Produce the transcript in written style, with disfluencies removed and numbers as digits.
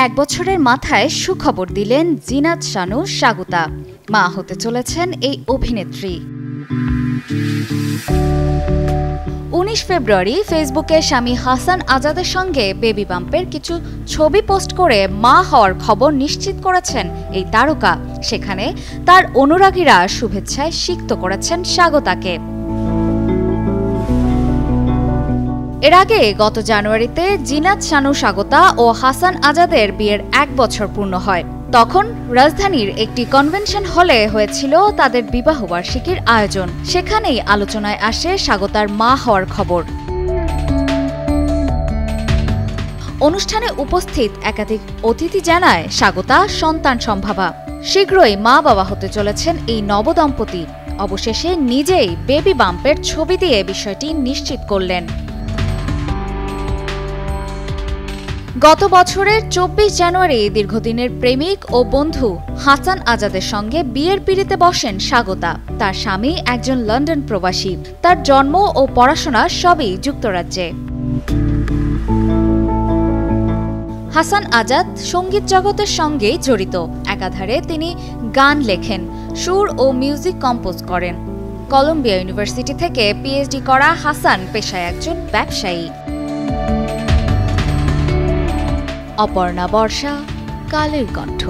এক বছরের মাথায় সুখবর দিলেন জিনাত শানু স্বাগতা। মা হতে চলেছেন এই অভিনেত্রী। 19 ফেব্রুয়ারি ফেসবুকে স্বামী হাসান আজাদের সঙ্গে বেবি বাম্পের কিছু ছবি পোস্ট করে মা হওয়ার খবর নিশ্চিত করেছেন এই তারকা। সেখানে তার অনুরাগীরা শুভেচ্ছায় সিক্ত করেছেন স্বাগতাকে। এর আগে গত জানুয়ারিতে জিনাত শানু স্বাগতা ও হাসান আজাদের বিয়ের 1 বছর পূর্ণ হয়। তখন রাজধানীর একটি কনভেনশন হলে হয়েছিল তাদের বিবাহবার্ষিকীর আয়োজন। সেখানেই আলোচনায় আসে স্বাগতার মা হওয়ার খবর। অনুষ্ঠানে উপস্থিত একাধিক অতিথি জানায় স্বাগতা সন্তান সম্ভাবা। শীঘ্রই মা বাবা হতে চলেছেন এই নবদম্পতি। অবশেষে নিজেই বেবি বাম্পের ছবি দিয়ে বিষয়টি নিশ্চিত করলেন। গত বছরের 24 জানুয়ারি দীর্ঘদিনের প্রেমিক ও বন্ধু হাসান আজাদের সঙ্গে বিয়ের পিঁড়িতে বসেন স্বাগতা। তার স্বামী একজন লন্ডন প্রবাসী। তার জন্ম ও পড়াশোনা সবই যুক্তরাজ্যে। হাসান আজাদ সঙ্গীত জগতের সঙ্গেই জড়িত। একাধারে তিনি গান লেখেন, সুর ও মিউজিক কম্পোজ করেন। কলম্বিয়া ইউনিভার্সিটি থেকে পিএইচডি করা হাসান পেশায় একজন ব্যবসায়ী। অপর্ণা বর্ষা, কালের কণ্ঠ।